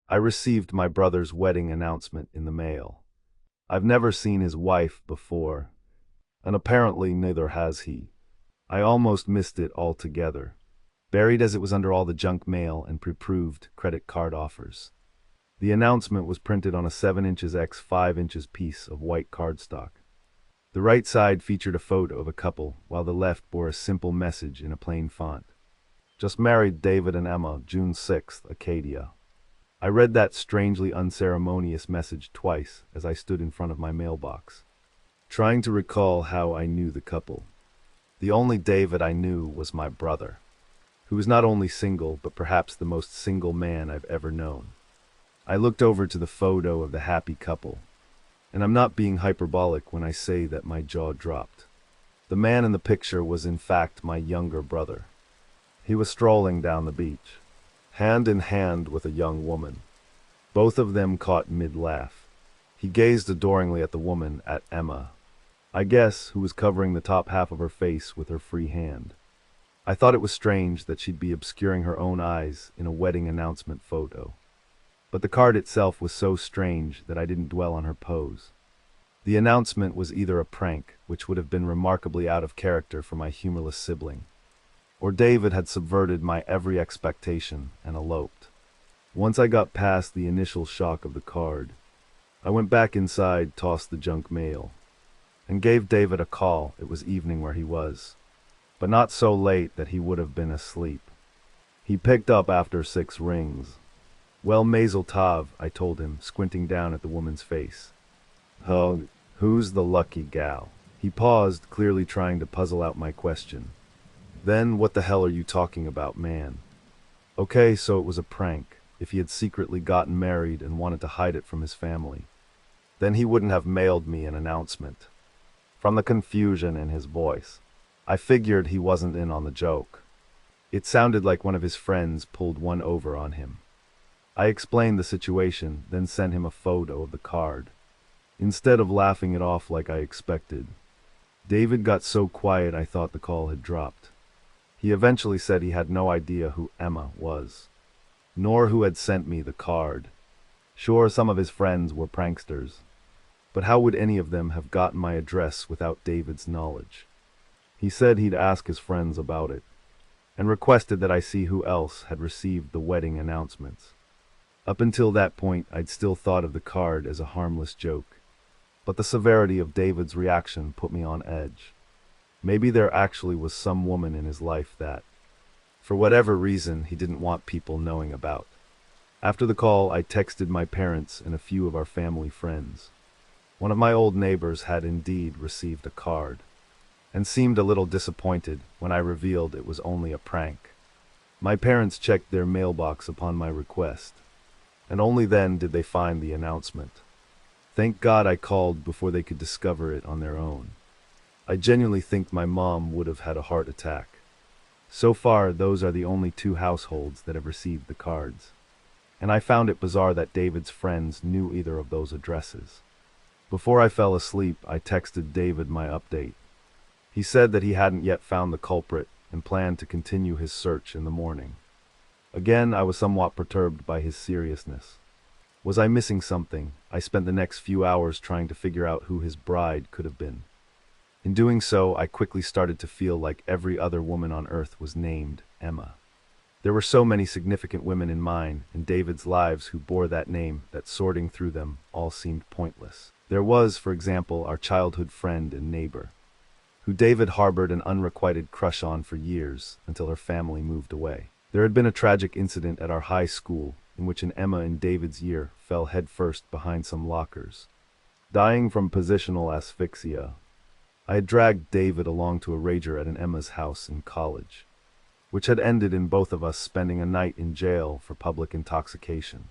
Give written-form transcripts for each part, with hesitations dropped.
I received my brother's wedding announcement in the mail. I've never seen his wife before, and apparently neither has he. I almost missed it altogether, buried as it was under all the junk mail and pre-approved credit card offers. The announcement was printed on a 7 inches x 5 inches piece of white cardstock. The right side featured a photo of a couple, while the left bore a simple message in a plain font. Just married David and Emma, June 6th, Acadia. I read that strangely unceremonious message twice as I stood in front of my mailbox, trying to recall how I knew the couple. The only David I knew was my brother, who was not only single, but perhaps the most single man I've ever known. I looked over to the photo of the happy couple, and I'm not being hyperbolic when I say that my jaw dropped. The man in the picture was in fact my younger brother. He was strolling down the beach, hand in hand with a young woman, both of them caught mid-laugh. He gazed adoringly at the woman, at Emma, I guess, who was covering the top half of her face with her free hand. I thought it was strange that she'd be obscuring her own eyes in a wedding announcement photo. But the card itself was so strange that I didn't dwell on her pose. The announcement was either a prank, which would have been remarkably out of character for my humorless sibling, or David had subverted my every expectation and eloped. Once I got past the initial shock of the card, I went back inside, tossed the junk mail, and gave David a call. It was evening where he was, but not so late that he would have been asleep. He picked up after 6 rings. Well, Mazel Tov, I told him, squinting down at the woman's face. Oh, who's the lucky gal? He paused, clearly trying to puzzle out my question. Then, what the hell are you talking about, man? Okay, so it was a prank. If he had secretly gotten married and wanted to hide it from his family, then he wouldn't have mailed me an announcement. From the confusion in his voice, I figured he wasn't in on the joke. It sounded like one of his friends pulled one over on him. I explained the situation, then sent him a photo of the card. Instead of laughing it off like I expected, David got so quiet I thought the call had dropped. He eventually said he had no idea who Emma was, nor who had sent me the card. Sure, some of his friends were pranksters, but how would any of them have gotten my address without David's knowledge? He said he'd ask his friends about it, and requested that I see who else had received the wedding announcements. Up until that point, I'd still thought of the card as a harmless joke, but the severity of David's reaction put me on edge. Maybe there actually was some woman in his life that, for whatever reason, he didn't want people knowing about. After the call, I texted my parents and a few of our family friends. One of my old neighbors had indeed received a card, and seemed a little disappointed when I revealed it was only a prank. My parents checked their mailbox upon my request, and only then did they find the announcement. Thank God I called before they could discover it on their own. I genuinely think my mom would have had a heart attack. So far, those are the only 2 households that have received the cards, and I found it bizarre that David's friends knew either of those addresses. Before I fell asleep, I texted David my update. He said that he hadn't yet found the culprit and planned to continue his search in the morning. Again, I was somewhat perturbed by his seriousness. Was I missing something? I spent the next few hours trying to figure out who his bride could have been. In doing so, I quickly started to feel like every other woman on earth was named Emma. There were so many significant women in mine and David's lives who bore that name that sorting through them all seemed pointless. There was, for example, our childhood friend and neighbor, who David harbored an unrequited crush on for years until her family moved away. There had been a tragic incident at our high school in which an Emma in David's year fell headfirst behind some lockers, dying from positional asphyxia. I had dragged David along to a rager at an Emma's house in college, which had ended in both of us spending a night in jail for public intoxication.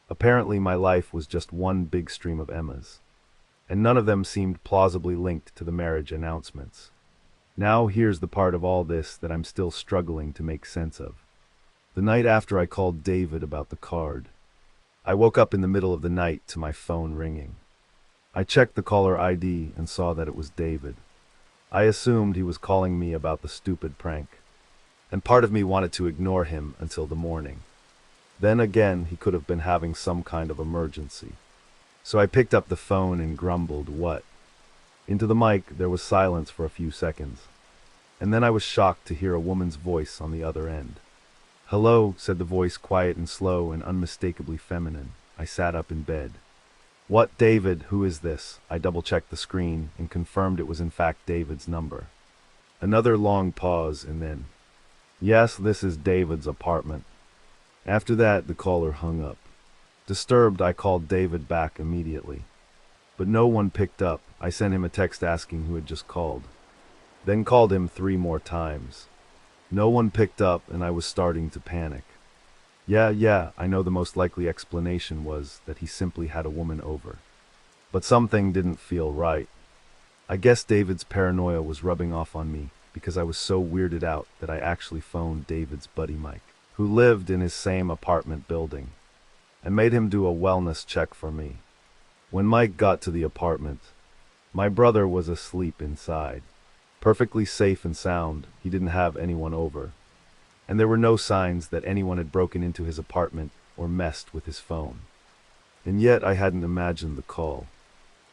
Apparently my life was just one big stream of Emmas, and none of them seemed plausibly linked to the marriage announcements. Now here's the part of all this that I'm still struggling to make sense of. The night after I called David about the card, I woke up in the middle of the night to my phone ringing. I checked the caller ID and saw that it was David. I assumed he was calling me about the stupid prank, and part of me wanted to ignore him until the morning. Then again, he could have been having some kind of emergency. So I picked up the phone and grumbled, "What?" Into the mic. There was silence for a few seconds. And then I was shocked to hear a woman's voice on the other end. "Hello," said the voice, quiet and slow and unmistakably feminine. I sat up in bed. "What, David? Who is this?" I double-checked the screen and confirmed it was in fact David's number. Another long pause and then, "Yes, this is David's apartment." After that, the caller hung up. Disturbed, I called David back immediately. But no one picked up. I sent him a text asking who had just called. Then called him 3 more times. No one picked up, and I was starting to panic. Yeah, I know the most likely explanation was that he simply had a woman over. But something didn't feel right. I guess David's paranoia was rubbing off on me because I was so weirded out that I actually phoned David's buddy Mike, who lived in his same apartment building, and made him do a wellness check for me. When Mike got to the apartment, my brother was asleep inside, perfectly safe and sound. He didn't have anyone over, and there were no signs that anyone had broken into his apartment or messed with his phone. And yet I hadn't imagined the call.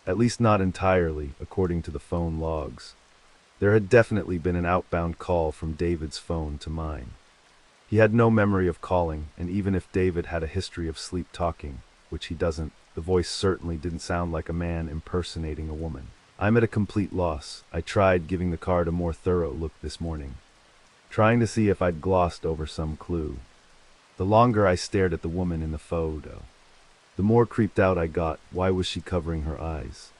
At least not entirely, according to the phone logs. There had definitely been an outbound call from David's phone to mine. He had no memory of calling, and even if David had a history of sleep talking, which he doesn't, the voice certainly didn't sound like a man impersonating a woman. I'm at a complete loss. I tried giving the card a more thorough look this morning, trying to see if I'd glossed over some clue. The longer I stared at the woman in the photo, the more creeped out I got. Why was she covering her eyes?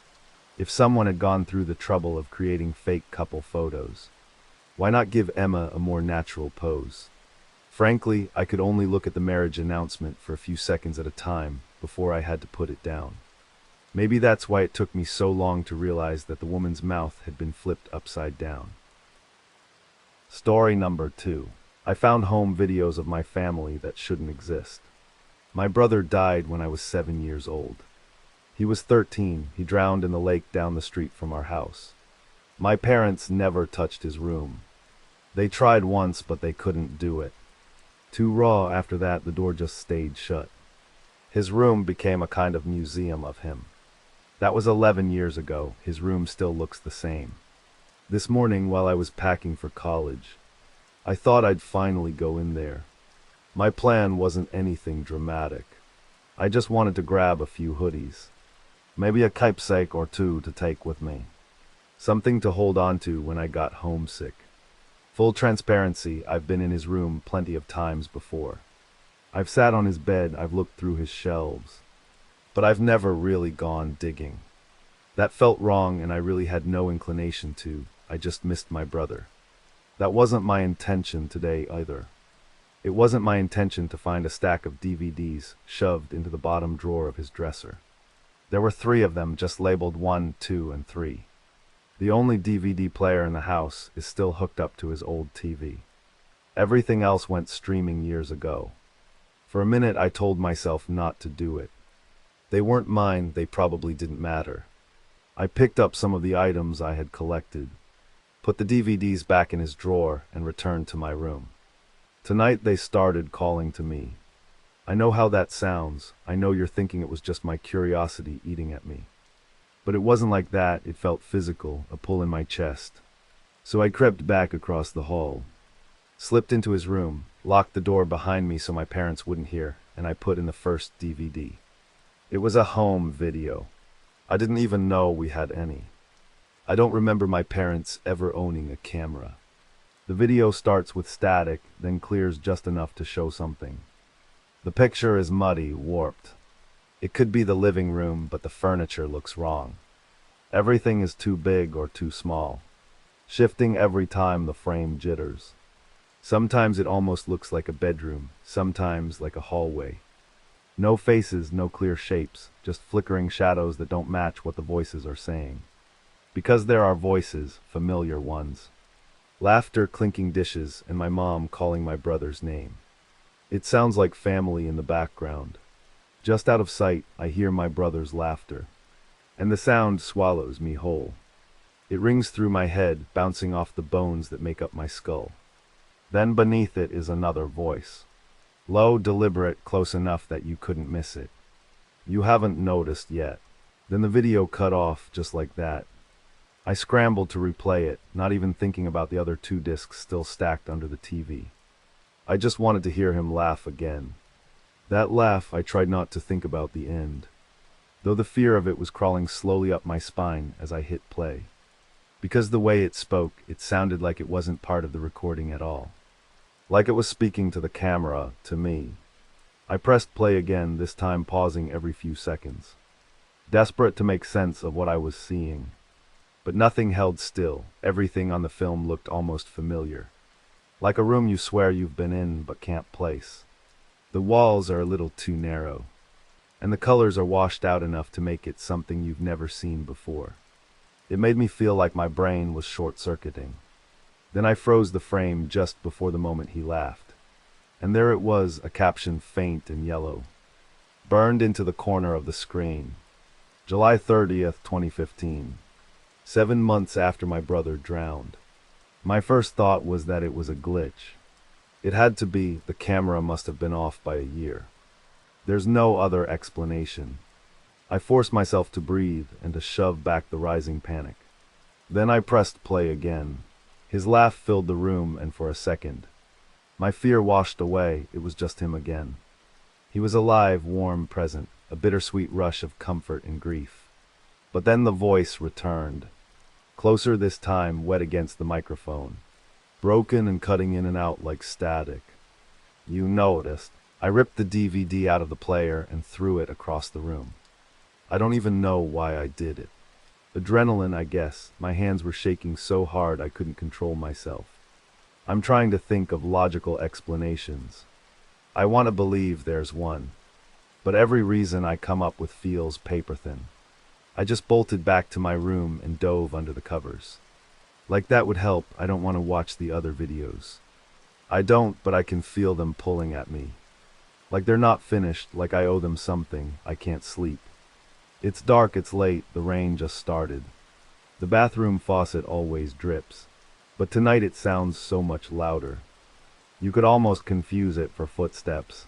If someone had gone through the trouble of creating fake couple photos, why not give Emma a more natural pose? Frankly, I could only look at the marriage announcement for a few seconds at a time before I had to put it down. Maybe that's why it took me so long to realize that the woman's mouth had been flipped upside down. Story number 2. I found home videos of my family that shouldn't exist. My brother died when I was 7 years old. He was 13. He drowned in the lake down the street from our house. My parents never touched his room. They tried once, but they couldn't do it. Too raw. After that, the door just stayed shut. His room became a kind of museum of him. That was 11 years ago. His room still looks the same. This morning, while I was packing for college, I thought I'd finally go in there. My plan wasn't anything dramatic. I just wanted to grab a few hoodies, maybe a keepsake or 2 to take with me. Something to hold on to when I got homesick. Full transparency, I've been in his room plenty of times before. I've sat on his bed, I've looked through his shelves, but I've never really gone digging. That felt wrong, and I really had no inclination to. I just missed my brother. That wasn't my intention today either. It wasn't my intention to find a stack of DVDs shoved into the bottom drawer of his dresser. There were 3 of them, just labeled 1, 2, and 3. The only DVD player in the house is still hooked up to his old TV. Everything else went streaming years ago. For a minute I told myself not to do it. They weren't mine, they probably didn't matter. I picked up some of the items I had collected, put the DVDs back in his drawer, and returned to my room. Tonight they started calling to me. I know how that sounds. I know you're thinking it was just my curiosity eating at me. But it wasn't like that. It felt physical, a pull in my chest. So I crept back across the hall, slipped into his room, locked the door behind me so my parents wouldn't hear, and I put in the first DVD. It was a home video. I didn't even know we had any. I don't remember my parents ever owning a camera. The video starts with static, then clears just enough to show something. The picture is muddy, warped. It could be the living room, but the furniture looks wrong. Everything is too big or too small, shifting every time the frame jitters. Sometimes it almost looks like a bedroom, sometimes like a hallway. No faces, no clear shapes, just flickering shadows that don't match what the voices are saying. Because there are voices, familiar ones. Laughter, clinking dishes, and my mom calling my brother's name. It sounds like family in the background. Just out of sight, I hear my brother's laughter, and the sound swallows me whole. It rings through my head, bouncing off the bones that make up my skull. Then beneath it is another voice. Low, deliberate, close enough that you couldn't miss it. You haven't noticed yet. Then the video cut off just like that. I scrambled to replay it, not even thinking about the other 2 discs still stacked under the TV. I just wanted to hear him laugh again. That laugh, I tried not to think about the end, though the fear of it was crawling slowly up my spine as I hit play. Because the way it spoke, it sounded like it wasn't part of the recording at all. Like it was speaking to the camera, to me. I pressed play again, this time pausing every few seconds, desperate to make sense of what I was seeing. But nothing held still. Everything on the film looked almost familiar. Like a room you swear you've been in but can't place. The walls are a little too narrow, and the colors are washed out enough to make it something you've never seen before. It made me feel like my brain was short-circuiting. Then I froze the frame just before the moment he laughed. And there it was, a caption faint and yellow, burned into the corner of the screen. July 30th, 2015. 7 months after my brother drowned. My first thought was that it was a glitch. It had to be. The camera must have been off by a year. There's no other explanation. I forced myself to breathe and to shove back the rising panic. Then I pressed play again. His laugh filled the room, and for a second, my fear washed away. It was just him again. He was alive, warm, present, a bittersweet rush of comfort and grief. But then the voice returned. Closer this time, wet against the microphone. Broken and cutting in and out like static. You noticed. I ripped the DVD out of the player and threw it across the room. I don't even know why I did it. Adrenaline, I guess. My hands were shaking so hard I couldn't control myself. I'm trying to think of logical explanations. I want to believe there's one. But every reason I come up with feels paper thin. I just bolted back to my room and dove under the covers. Like that would help. I don't want to watch the other videos. I don't, but I can feel them pulling at me. Like they're not finished, like I owe them something. I can't sleep. It's dark, it's late, the rain just started. The bathroom faucet always drips, but tonight it sounds so much louder. You could almost confuse it for footsteps.